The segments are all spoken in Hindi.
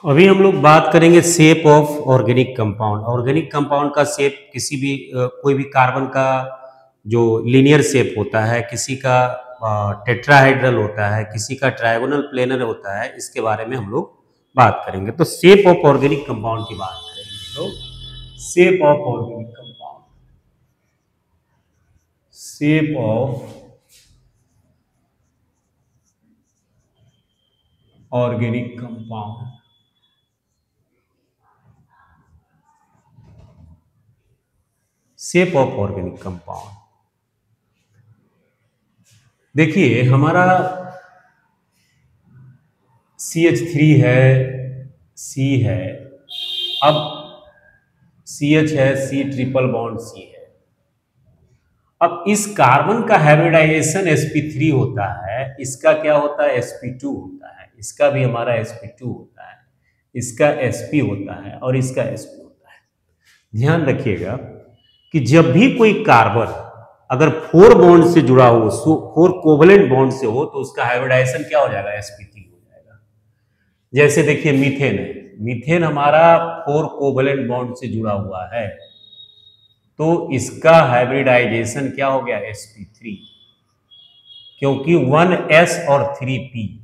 अभी हम लोग बात करेंगे shape of organic compound. Organic compound का शेप किसी भी कोई भी कार्बन का जो लीनियर शेप होता है, किसी का टेट्राहेड्रल होता है, किसी का ट्रायगोनल प्लेनर होता है, इसके बारे में हम लोग बात करेंगे। तो शेप ऑफ ऑर्गेनिक कंपाउंड की बात करेंगे। तो shape of organic compound, shape of organic compound, shape of organic compound. देखिए हमारा CH3 है, C है, अब CH है, C ट्रिपल बॉन्ड C है। अब इस कार्बन का हाइब्रिडाइजेशन sp3 होता है, इसका क्या होता है sp2 होता है, इसका भी हमारा sp2 होता है, इसका sp होता है और इसका sp होता है। ध्यान रखिएगा कि जब भी कोई कार्बन अगर 4 बॉन्ड से जुड़ा हो, 4 कोवलेंट बॉन्ड से हो, तो उसका हाइब्रिडाइजेशन क्या हो जाएगा sp3 हो जाएगा। जैसे देखिए मीथेन है, मीथेन हमारा 4 कोवलेंट बॉन्ड से जुड़ा हुआ है, तो इसका हाइब्रिडाइजेशन क्या हो गया sp3, क्योंकि 1s और 3p,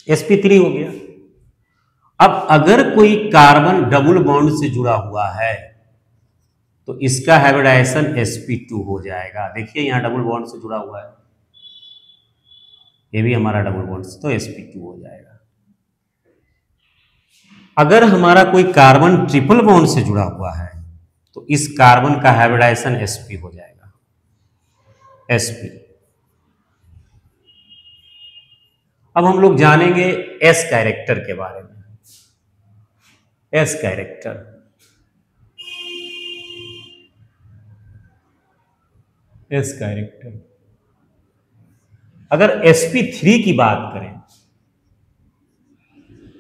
sp3 हो गया। अब अगर कोई कार्बन डबल बॉन्ड से जुड़ा हुआ है तो इसका हाइब्रिडाइजेशन sp2 हो जाएगा। देखिए यहां डबल बॉन्ड से जुड़ा हुआ है, ये भी हमारा डबल बॉन्ड से, तो sp2 हो जाएगा। अगर हमारा कोई कार्बन ट्रिपल बॉन्ड से जुड़ा हुआ है तो इस कार्बन का हाइब्रिडाइजेशन sp हो जाएगा, sp। अब हम लोग जानेंगे s कैरेक्टर के बारे में। s कैरेक्टर, s कैरेक्टर, अगर sp3 की बात करें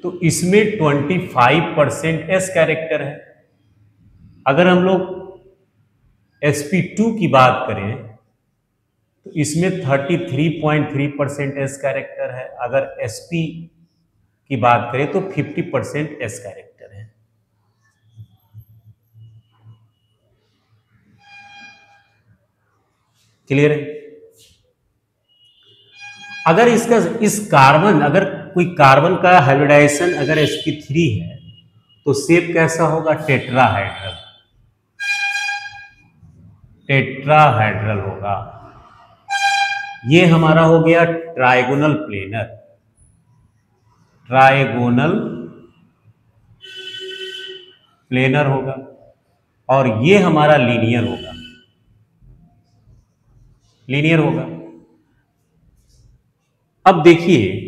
तो इसमें 25% s कैरेक्टर है। अगर हम लोग sp2 की बात करें तो इसमें 33.3% s कैरेक्टर है। अगर sp की बात करें तो 50% s कैरेक्टर है। क्लियर है? अगर इसका इस कार्बन, अगर कोई कार्बन का हाइब्रिडाइजेशन अगर sp3 है तो शेप कैसा होगा, टेट्राहेड्रल, टेट्राहेड्रल होगा। ये हमारा हो गया ट्राइगोनल प्लेनर, ट्राइगोनल प्लेनर होगा, और ये हमारा लीनियर होगा, लीनियर होगा। अब देखिए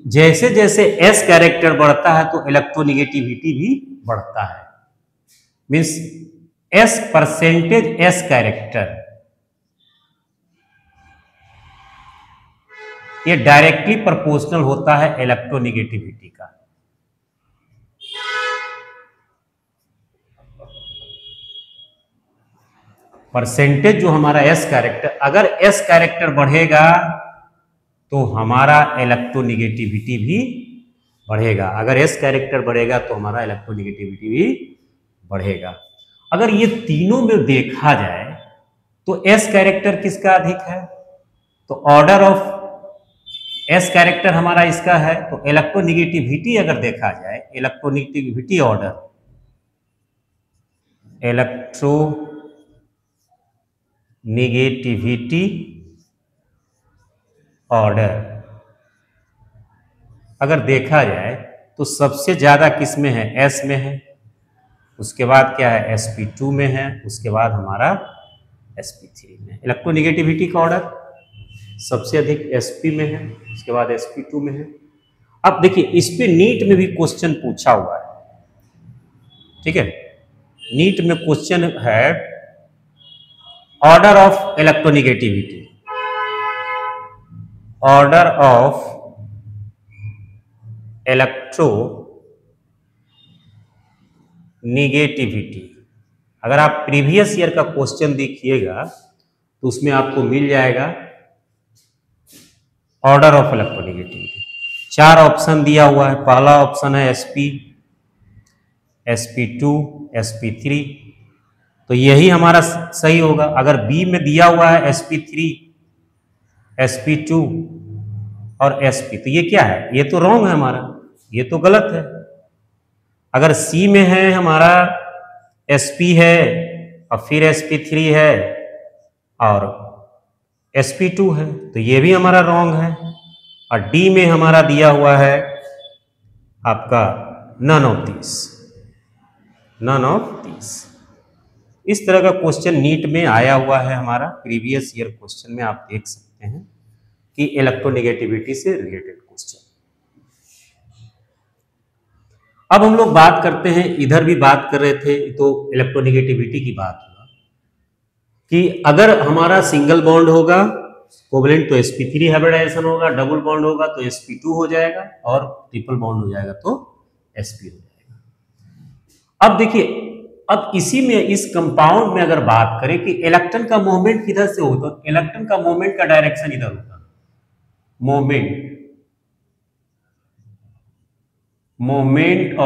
जैसे जैसे s कैरेक्टर बढ़ता है तो इलेक्ट्रोनिगेटिविटी भी बढ़ता है। Means s percentage s character ये डायरेक्टली प्रोपोर्शनल होता है इलेक्ट्रोनिगेटिविटी का। परसेंटेज जो हमारा s कैरेक्टर, अगर s कैरेक्टर बढ़ेगा तो हमारा इलेक्ट्रोनिगेटिविटी भी बढ़ेगा। अगर s कैरेक्टर बढ़ेगा तो हमारा इलेक्ट्रोनिगेटिविटी भी बढ़ेगा। अगर ये तीनों में देखा जाए तो s कैरेक्टर किसका अधिक है, तो ऑर्डर ऑफ s कैरेक्टर हमारा इसका है। तो इलेक्ट्रोनिगेटिविटी अगर देखा जाए, इलेक्ट्रोनिगेटिविटी ऑर्डर, इलेक्ट्रोनिगेटिविटी ऑर्डर अगर देखा जाए तो सबसे ज्यादा किस में है, s में है, उसके बाद क्या है sp2 में है, उसके बाद हमारा sp3 में। इलेक्ट्रोनिगेटिविटी का ऑर्डर सबसे अधिक sp में है, उसके बाद sp2 में है। अब देखिए इस पे नीट में भी क्वेश्चन पूछा हुआ है, ठीक है, नीट में क्वेश्चन है order of electronegativity, order of electronegativity. अगर आप प्रीवियस ईयर का क्वेश्चन देखिएगा तो उसमें आपको मिल जाएगा ऑर्डर ऑफ इलेक्ट्रोनिगेटिविटी। चार ऑप्शन दिया हुआ है। पहला ऑप्शन है sp, sp2, sp3, तो यही हमारा सही होगा। अगर बी में दिया हुआ है sp3, sp2 और sp, तो ये क्या है? ये तो रॉन्ग है हमारा, ये तो गलत है। अगर सी में है हमारा sp है और फिर sp3 है और sp2 है, तो ये भी हमारा रॉन्ग है। और डी में हमारा दिया हुआ है आपका none of this, none of this. इस तरह का क्वेश्चन नीट में आया हुआ है हमारा, प्रीवियस ईयर क्वेश्चन में आप देख सकते हैं कि इलेक्ट्रोनेगेटिविटी से रिलेटेड क्वेश्चन। अब हम लोग बात करते हैं, इधर भी बात कर रहे थे तो इलेक्ट्रोनेगेटिविटी की बात हुआ कि अगर हमारा सिंगल बॉन्ड होगा कोवलेंट तो sp3 हाइब्रिडाइजेशन होगा, डबल बॉन्ड होगा तो sp2 हो जाएगा और ट्रिपल बॉन्ड हो जाएगा तो sp हो जाएगा। अब देखिए, अब इसी में इस कंपाउंड में अगर बात करें कि इलेक्ट्रॉन का मूवमेंट किधर से होता, तो इलेक्ट्रॉन का मूवमेंट का डायरेक्शन इधर होता, मोमेंट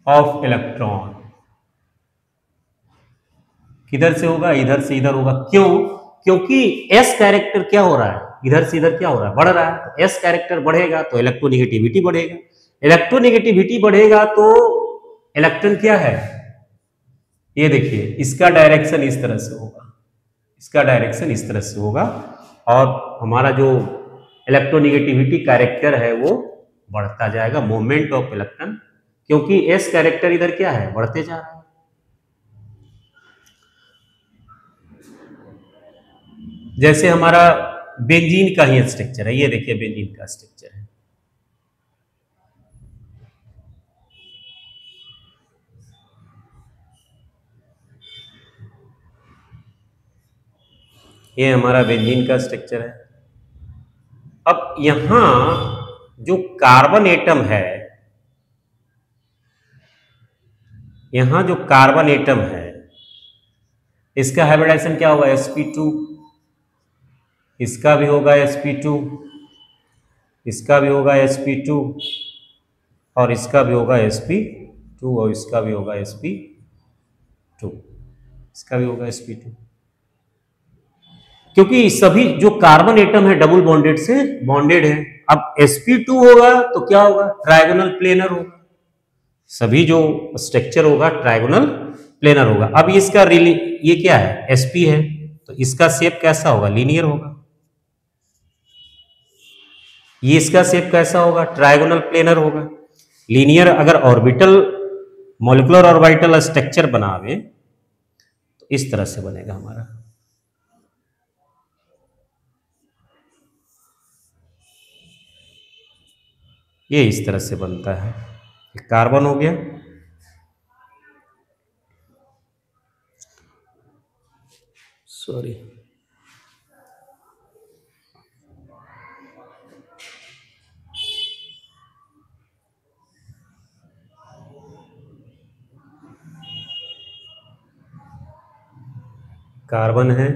ऑफ इलेक्ट्रॉन किधर से होगा? इधर से इधर होगा। क्यों? क्योंकि एस कैरेक्टर क्या हो रहा है, इधर से इधर क्या हो रहा है, बढ़ रहा है। तो एस कैरेक्टर बढ़ेगा तो इलेक्ट्रोनेगेटिविटी बढ़ेगा, इलेक्ट्रोनेगेटिविटी बढ़ेगा तो इलेक्ट्रॉन क्या है, ये देखिए इसका डायरेक्शन इस तरह से होगा, इसका डायरेक्शन इस तरह से होगा और हमारा जो इलेक्ट्रोनेगेटिविटी कैरेक्टर है वो बढ़ता जाएगा, मोमेंट ऑफ इलेक्ट्रॉन, क्योंकि एस कैरेक्टर इधर क्या है, बढ़ते जा रहा है। जैसे हमारा बेंजीन का ही स्ट्रक्चर है, ये देखिए बेंजीन का स्ट्रक्चर है, ये हमारा बेंजीन का स्ट्रक्चर है। अब यहां जो कार्बन एटम है, यहां जो कार्बन एटम है इसका हाइब्रिडाइजेशन क्या होगा, sp2, इसका भी होगा sp2, इसका भी होगा sp2 और इसका भी होगा sp2 और इसका भी होगा sp2, इसका भी होगा sp2, क्योंकि सभी जो कार्बन एटम है डबल बॉन्डेड से बॉन्डेड है। अब sp2 होगा तो क्या होगा, ट्राइगोनल प्लेनर होगा, सभी जो स्ट्रक्चर होगा ट्राइगोनल प्लेनर होगा। अब इसका ये क्या है, sp है, तो इसका शेप कैसा होगा, लीनियर होगा। ये इसका शेप कैसा होगा, ट्राइगोनल प्लेनर होगा। लीनियर अगर ऑर्बिटल मॉलिक्यूलर ऑर्बिटल स्ट्रक्चर बनावे तो इस तरह से बनेगा हमारा, ये इस तरह से बनता है। कार्बन हो गया, सॉरी कार्बन है,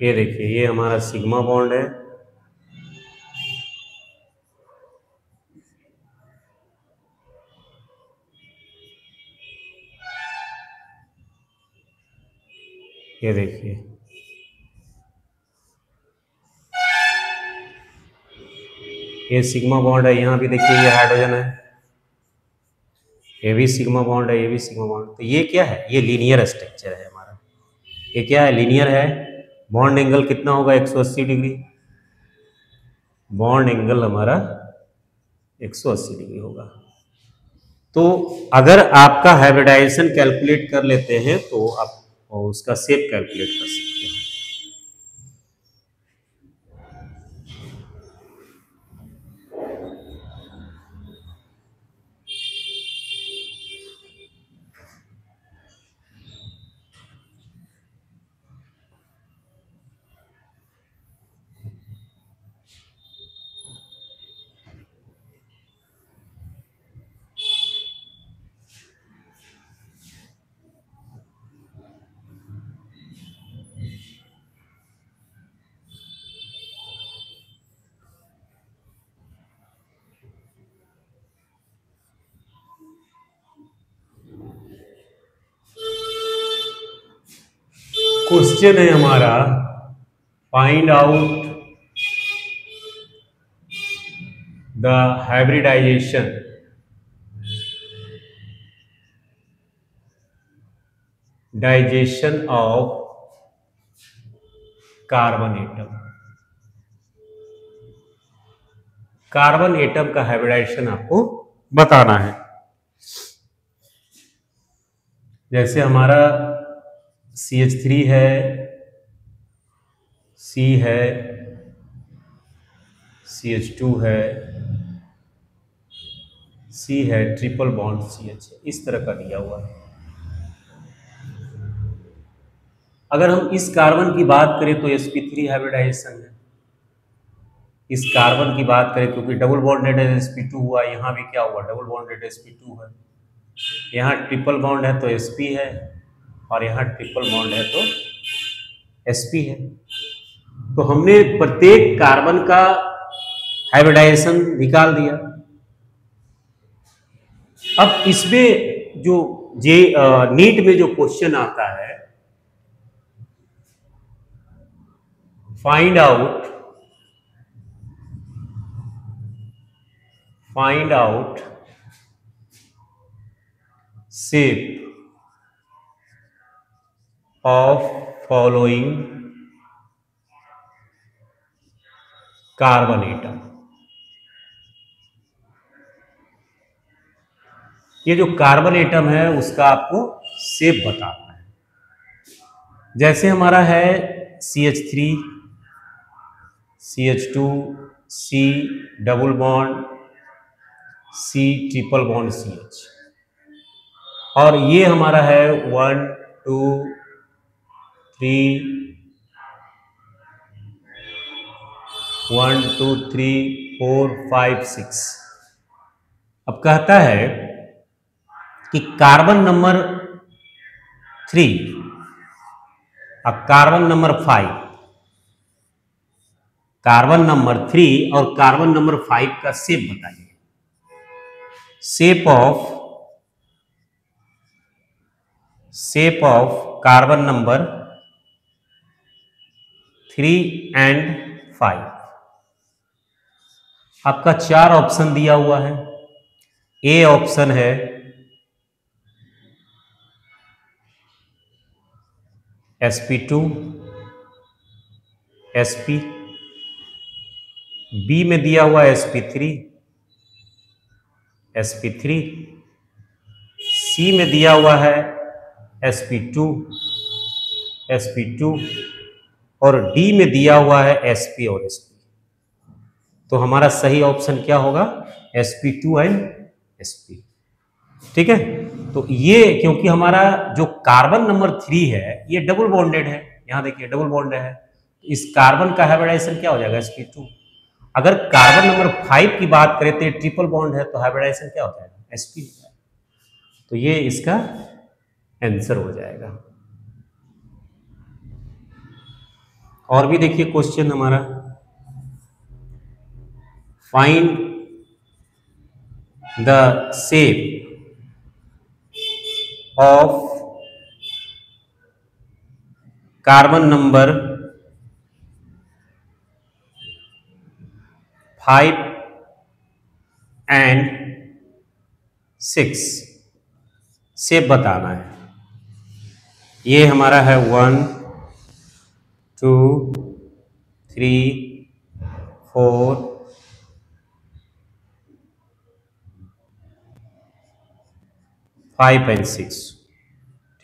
ये देखिए ये हमारा सिग्मा बॉन्ड है, ये देखिए ये सिग्मा बॉन्ड है, यहाँ भी देखिए ये हाइड्रोजन है, ये भी सिग्मा बॉन्ड है, ये भी सिग्मा बॉन्ड। तो ये क्या है, ये लीनियर स्ट्रक्चर है हमारा, ये क्या है, लीनियर है। बॉन्ड एंगल कितना होगा, 180 डिग्री, बॉन्ड एंगल हमारा 180 डिग्री होगा। तो अगर आपका हाइब्रिडाइजेशन कैलकुलेट कर लेते हैं तो आप उसका शेप कैलकुलेट कर सकते हैं। क्वेश्चन है हमारा, find out the hybridization of carbon atom. Carbon atom का हाइब्रिडाइजेशन आपको बताना है। जैसे हमारा CH3 है, C है, CH2 है, C है, ट्रिपल बॉन्ड CH है, इस तरह का दिया हुआ है। अगर हम इस कार्बन की बात करें तो sp3 हाइब्रिडाइजेशन है। इस कार्बन की बात करें क्योंकि डबल बॉन्डेड sp2 हुआ, यहाँ भी क्या हुआ, डबल बॉन्डेड sp2 है। यहाँ ट्रिपल बॉन्ड है तो sp है, और यहाँ ट्रिपल बॉन्ड है तो sp है। तो हमने प्रत्येक कार्बन का हाइब्रिडाइजेशन निकाल दिया। अब इसमें जो नीट में जो क्वेश्चन आता है, find out shape of following carbon atom. ये जो कार्बन एटम है उसका आपको शेप बताना है। जैसे हमारा है CH3, CH2, C double bond, C triple bond CH, और ये हमारा है 1 2 3 1 2 3 4 5 6। अब कहता है कि कार्बन नंबर 3 और कार्बन नंबर 5, कार्बन नंबर 3 और कार्बन नंबर 5 का शेप बताइए। Shape of carbon number 3 and 5। आपका 4 ऑप्शन दिया हुआ है। ए ऑप्शन है sp2 sp, बी में दिया हुआ sp3 sp3, सी में दिया हुआ है sp2 sp2, और डी में दिया हुआ है sp और sp। तो हमारा सही ऑप्शन क्या होगा, sp2 एंड sp। ठीक है, तो ये क्योंकि हमारा जो कार्बन नंबर 3 है ये डबल बॉन्डेड है, यहां देखिए डबल बॉन्ड है, इस कार्बन का हाइब्रिडाइजेशन क्या हो जाएगा, sp2। अगर कार्बन नंबर 5 की बात करें तो ट्रिपल बॉन्ड है, तो हाइब्रिडाइजेशन क्या हो जाएगा, sp। तो ये इसका आंसर हो जाएगा। और भी देखिए क्वेश्चन हमारा, find the shape of carbon number 5 and 6, shape बताना है। ये हमारा है 1 2 3 4 5 एंड 6।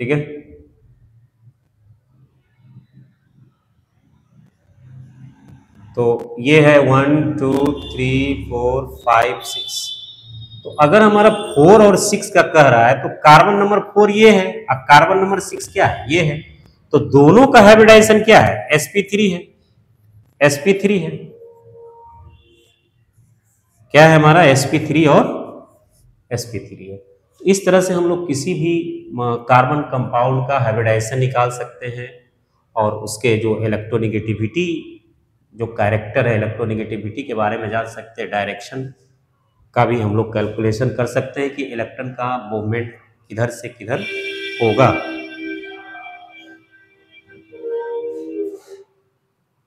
ठीक है, तो ये है 1 2 3 4 5 6। तो अगर हमारा 4 और 6 का कह रहा है तो कार्बन नंबर 4 ये है और कार्बन नंबर 6 क्या है, ये है। तो दोनों का हाइब्रिडाइजेशन क्या है, sp3 है, sp3 है। क्या है हमारा, sp3 और sp3 है। इस तरह से हम लोग किसी भी कार्बन कंपाउंड का हाइब्रिडाइजेशन निकाल सकते हैं, और उसके जो इलेक्ट्रोनेगेटिविटी, जो कैरेक्टर है इलेक्ट्रोनेगेटिविटी के बारे में जान सकते हैं। डायरेक्शन का भी हम लोग कैलकुलेशन कर सकते हैं कि इलेक्ट्रॉन का मूवमेंट किधर से किधर होगा।